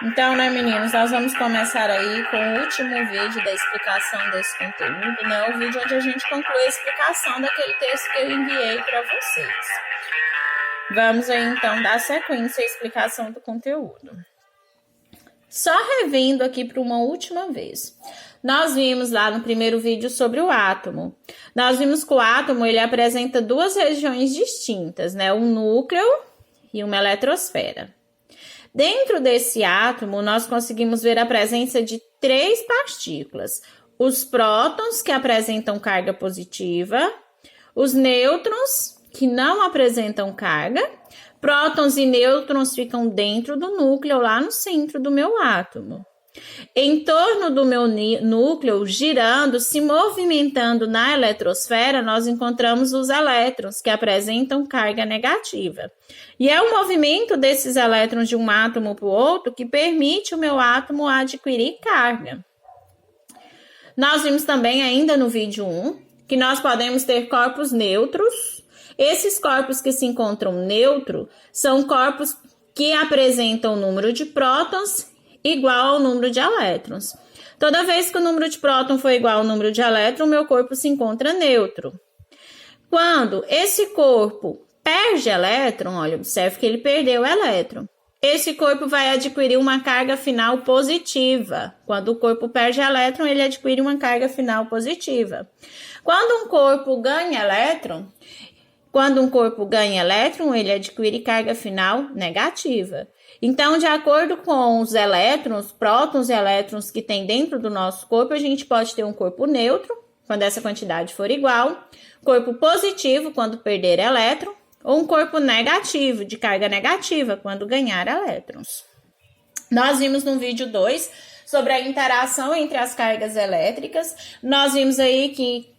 Então, né, meninos, nós vamos começar aí com o último vídeo da explicação desse conteúdo, né? O vídeo onde a gente conclui a explicação daquele texto que eu enviei para vocês. Vamos aí, então, dar sequência à explicação do conteúdo. Só revendo aqui para uma última vez. Nós vimos lá no primeiro vídeo sobre o átomo. Nós vimos que o átomo, ele apresenta duas regiões distintas, né? Um núcleo e uma eletrosfera. Dentro desse átomo, nós conseguimos ver a presença de três partículas. Os prótons, que apresentam carga positiva, os nêutrons, que não apresentam carga. Prótons e nêutrons ficam dentro do núcleo, lá no centro do meu átomo. Em torno do meu núcleo, girando, se movimentando na eletrosfera, nós encontramos os elétrons, que apresentam carga negativa. E é o movimento desses elétrons de um átomo para o outro que permite o meu átomo adquirir carga. Nós vimos também ainda no vídeo 1 que nós podemos ter corpos neutros. Esses corpos que se encontram neutro são corpos que apresentam o número de prótons igual ao número de elétrons. Toda vez que o número de próton for igual ao número de elétron, meu corpo se encontra neutro. Quando esse corpo perde elétron, olha, observe que ele perdeu elétron. Esse corpo vai adquirir uma carga final positiva. Quando o corpo perde elétron, ele adquire uma carga final positiva. Quando um corpo ganha elétron, ele adquire carga final negativa. Então, de acordo com os elétrons, prótons e elétrons que tem dentro do nosso corpo, a gente pode ter um corpo neutro, quando essa quantidade for igual, corpo positivo, quando perder elétron, ou um corpo negativo, de carga negativa, quando ganhar elétrons. Nós vimos no vídeo 2 sobre a interação entre as cargas elétricas. Nós vimos aí que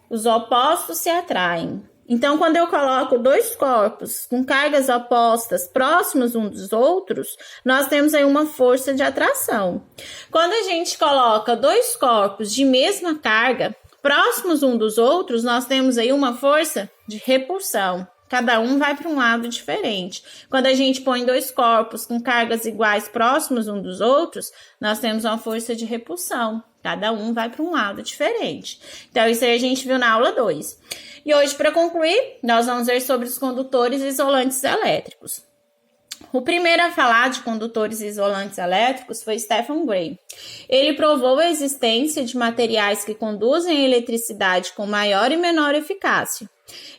os opostos se atraem. Então, quando eu coloco dois corpos com cargas opostas próximos uns dos outros, nós temos aí uma força de atração. Quando a gente coloca dois corpos de mesma carga próximos uns dos outros, nós temos aí uma força de repulsão. Cada um vai para um lado diferente. Quando a gente põe dois corpos com cargas iguais próximos uns dos outros, nós temos uma força de repulsão. Cada um vai para um lado diferente. Então, isso aí a gente viu na aula 2. E hoje, para concluir, nós vamos ver sobre os condutores isolantes elétricos. O primeiro a falar de condutores isolantes elétricos foi Stephen Gray. Ele provou a existência de materiais que conduzem a eletricidade com maior e menor eficácia.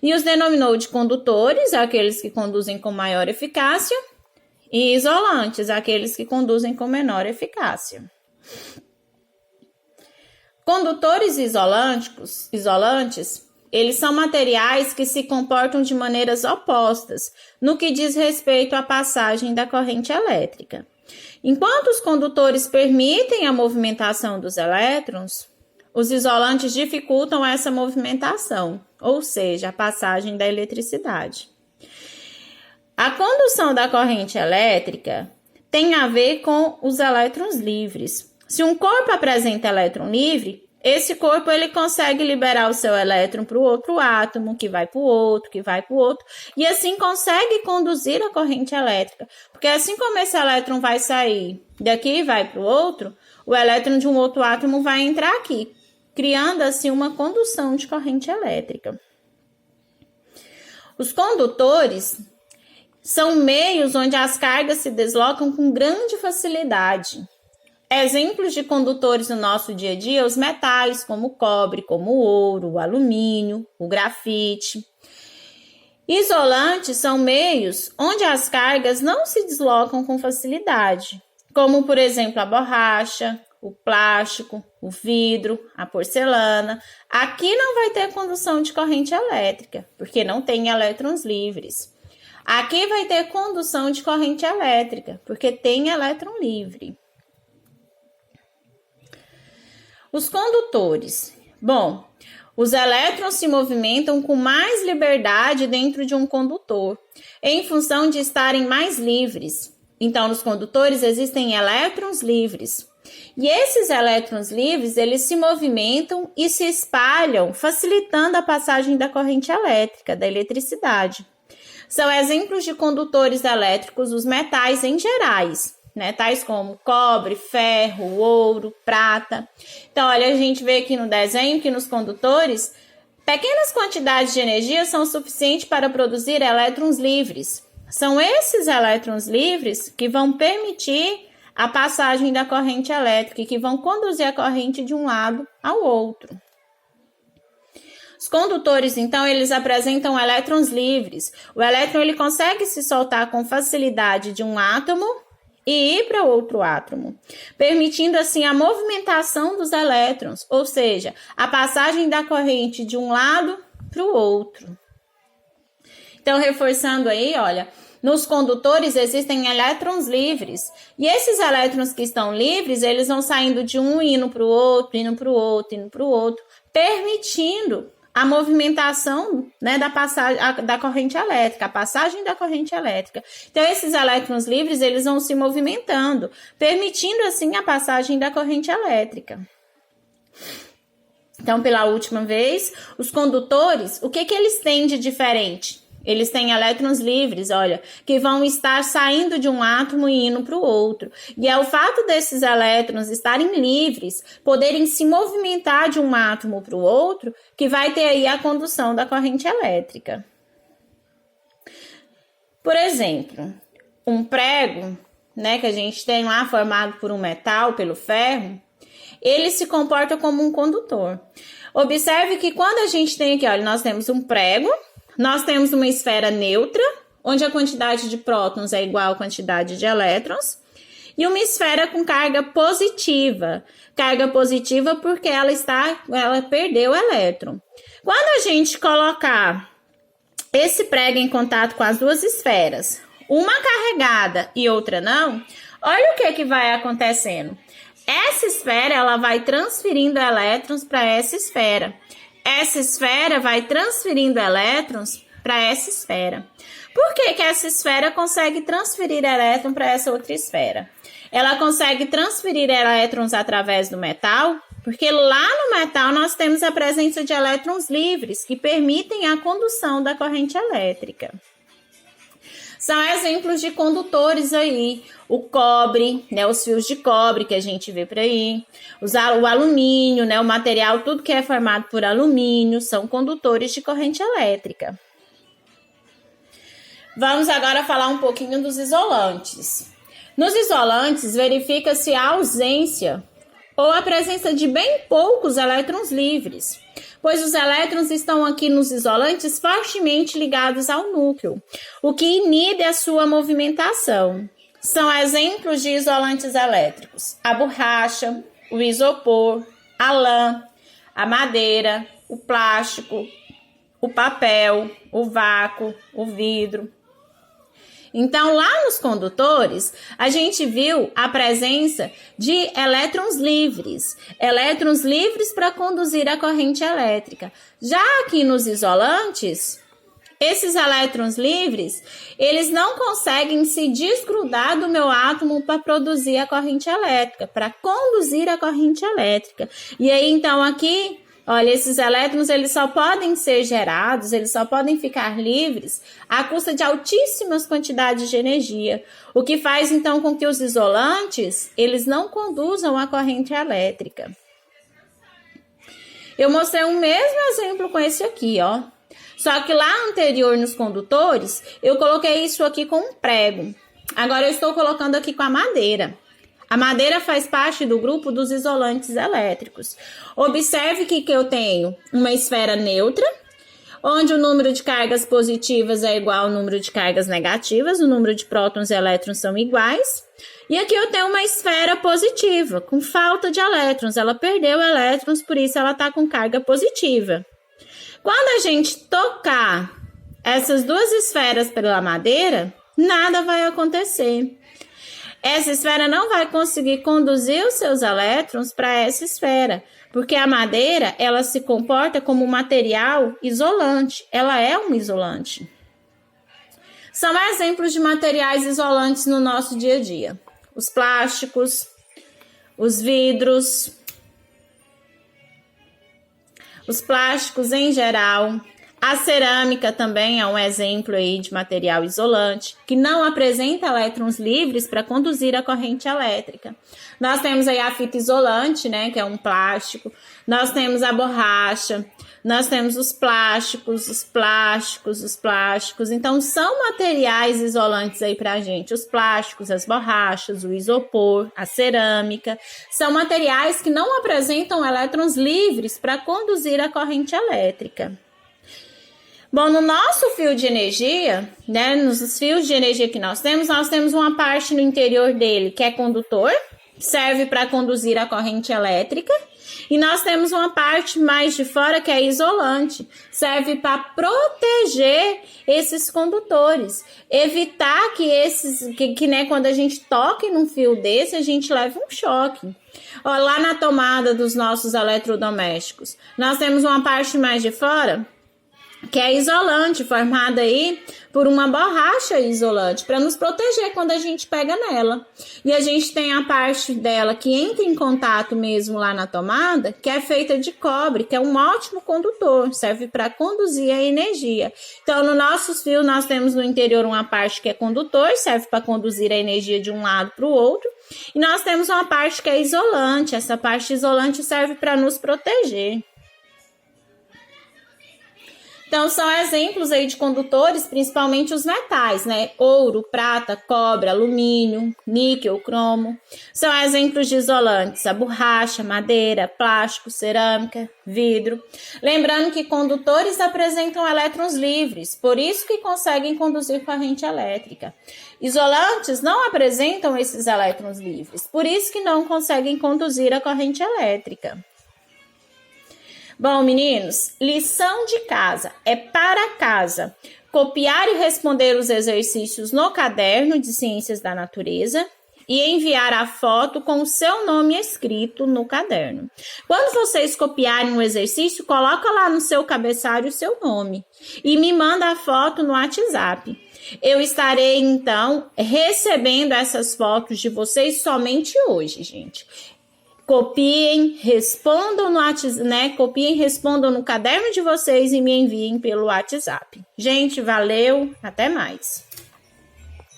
E os denominou de condutores, aqueles que conduzem com maior eficácia, e isolantes, aqueles que conduzem com menor eficácia. Condutores isolantes, eles são materiais que se comportam de maneiras opostas no que diz respeito à passagem da corrente elétrica. Enquanto os condutores permitem a movimentação dos elétrons, os isolantes dificultam essa movimentação, ou seja, a passagem da eletricidade. A condução da corrente elétrica tem a ver com os elétrons livres. Se um corpo apresenta elétron livre, esse corpo ele consegue liberar o seu elétron para o outro átomo, que vai para o outro, e assim consegue conduzir a corrente elétrica. Porque assim como esse elétron vai sair daqui e vai para o outro, o elétron de um outro átomo vai entrar aqui, criando assim uma condução de corrente elétrica. Os condutores são meios onde as cargas se deslocam com grande facilidade. Exemplos de condutores no nosso dia a dia, os metais, como o cobre, como o ouro, o alumínio, o grafite. Isolantes são meios onde as cargas não se deslocam com facilidade, como, por exemplo, a borracha, o plástico, o vidro, a porcelana. Aqui não vai ter condução de corrente elétrica, porque não tem elétrons livres. Aqui vai ter condução de corrente elétrica, porque tem elétron livre. Os condutores. Bom, os elétrons se movimentam com mais liberdade dentro de um condutor, em função de estarem mais livres. Então, nos condutores existem elétrons livres. E esses elétrons livres, eles se movimentam e se espalham, facilitando a passagem da corrente elétrica, da eletricidade. São exemplos de condutores elétricos os metais em gerais. né? Tais como cobre, ferro, ouro, prata. Então, olha, a gente vê aqui no desenho que nos condutores, pequenas quantidades de energia são suficientes para produzir elétrons livres. São esses elétrons livres que vão permitir a passagem da corrente elétrica e que vão conduzir a corrente de um lado ao outro. Os condutores, então, eles apresentam elétrons livres. O elétron ele consegue se soltar com facilidade de um átomo e ir para outro átomo, permitindo assim a movimentação dos elétrons, ou seja, a passagem da corrente de um lado para o outro. Então, reforçando aí, olha, nos condutores existem elétrons livres, e esses elétrons que estão livres, eles vão saindo de um indo para o outro, indo para o outro, indo para o outro, permitindo a movimentação, né, da passagem da corrente elétrica, a passagem da corrente elétrica. Então, esses elétrons livres, eles vão se movimentando, permitindo, assim, a passagem da corrente elétrica. Então, pela última vez, os condutores, o que eles têm de diferente? Eles têm elétrons livres, olha, que vão estar saindo de um átomo e indo para o outro. E é o fato desses elétrons estarem livres, poderem se movimentar de um átomo para o outro, que vai ter aí a condução da corrente elétrica. Por exemplo, um prego, né, que a gente tem lá formado por um metal, pelo ferro, ele se comporta como um condutor. Observe que quando a gente tem aqui, olha, nós temos um prego, nós temos uma esfera neutra, onde a quantidade de prótons é igual à quantidade de elétrons, e uma esfera com carga positiva. Carga positiva porque ela perdeu o elétron. Quando a gente colocar esse prego em contato com as duas esferas, uma carregada e outra não, olha o que vai acontecendo. Essa esfera ela vai transferindo elétrons para essa esfera. Essa esfera vai transferindo elétrons para essa esfera. Por que essa esfera consegue transferir elétron para essa outra esfera? Ela consegue transferir elétrons através do metal, porque lá no metal nós temos a presença de elétrons livres que permitem a condução da corrente elétrica. São exemplos de condutores aí, o cobre, né, os fios de cobre que a gente vê por aí, o alumínio, né, o material, tudo que é formado por alumínio, são condutores de corrente elétrica. Vamos agora falar um pouquinho dos isolantes. Nos isolantes, verifica-se a ausência ou a presença de bem poucos elétrons livres, pois os elétrons estão aqui nos isolantes fortemente ligados ao núcleo, o que inibe a sua movimentação. São exemplos de isolantes elétricos: a borracha, o isopor, a lã, a madeira, o plástico, o papel, o vácuo, o vidro. Então, lá nos condutores, a gente viu a presença de elétrons livres para conduzir a corrente elétrica. Já aqui nos isolantes, esses elétrons livres, eles não conseguem se desgrudar do meu átomo para produzir a corrente elétrica, para conduzir a corrente elétrica. E aí, então, aqui, olha, esses elétrons, eles só podem ser gerados, eles só podem ficar livres à custa de altíssimas quantidades de energia, o que faz, então, com que os isolantes, eles não conduzam a corrente elétrica. Eu mostrei o mesmo exemplo com esse aqui, ó. Só que lá anterior nos condutores, eu coloquei isso aqui com um prego. Agora eu estou colocando aqui com a madeira. A madeira faz parte do grupo dos isolantes elétricos. Observe que eu tenho uma esfera neutra, onde o número de cargas positivas é igual ao número de cargas negativas, o número de prótons e elétrons são iguais. E aqui eu tenho uma esfera positiva, com falta de elétrons. Ela perdeu elétrons, por isso ela está com carga positiva. Quando a gente tocar essas duas esferas pela madeira, nada vai acontecer. Essa esfera não vai conseguir conduzir os seus elétrons para essa esfera, porque a madeira, ela se comporta como um material isolante, ela é um isolante. São exemplos de materiais isolantes no nosso dia a dia: os plásticos, os vidros, os plásticos em geral, A cerâmica também é um exemplo aí de material isolante, que não apresenta elétrons livres para conduzir a corrente elétrica. Nós temos aí a fita isolante, né, que é um plástico. Nós temos a borracha, nós temos os plásticos. Então, são materiais isolantes aí pra gente. Os plásticos, as borrachas, o isopor, a cerâmica. São materiais que não apresentam elétrons livres para conduzir a corrente elétrica. Bom, no nosso fio de energia, né, nos fios de energia que nós temos uma parte no interior dele que é condutor, serve para conduzir a corrente elétrica, e nós temos uma parte mais de fora que é isolante, serve para proteger esses condutores, evitar que né, quando a gente toque num fio desse, a gente leve um choque. Ó, lá na tomada dos nossos eletrodomésticos, nós temos uma parte mais de fora que é isolante, formada aí por uma borracha isolante, para nos proteger quando a gente pega nela. E a gente tem a parte dela que entra em contato mesmo lá na tomada, que é feita de cobre, que é um ótimo condutor, serve para conduzir a energia. Então, nos nossos fios, nós temos no interior uma parte que é condutor, serve para conduzir a energia de um lado para o outro. E nós temos uma parte que é isolante, essa parte isolante serve para nos proteger. Então, são exemplos aí de condutores, principalmente os metais, né? Ouro, prata, cobre, alumínio, níquel, cromo. São exemplos de isolantes, a borracha, madeira, plástico, cerâmica, vidro. Lembrando que condutores apresentam elétrons livres, por isso que conseguem conduzir corrente elétrica. Isolantes não apresentam esses elétrons livres, por isso que não conseguem conduzir a corrente elétrica. Bom, meninos, lição de casa é para casa. Copiar e responder os exercícios no caderno de Ciências da Natureza e enviar a foto com o seu nome escrito no caderno. Quando vocês copiarem um exercício, coloca lá no seu cabeçalho o seu nome e me manda a foto no WhatsApp. Eu estarei, então, recebendo essas fotos de vocês somente hoje, gente. Copiem, respondam no WhatsApp, né? Copiem, respondam no caderno de vocês e me enviem pelo WhatsApp. Gente, valeu, até mais.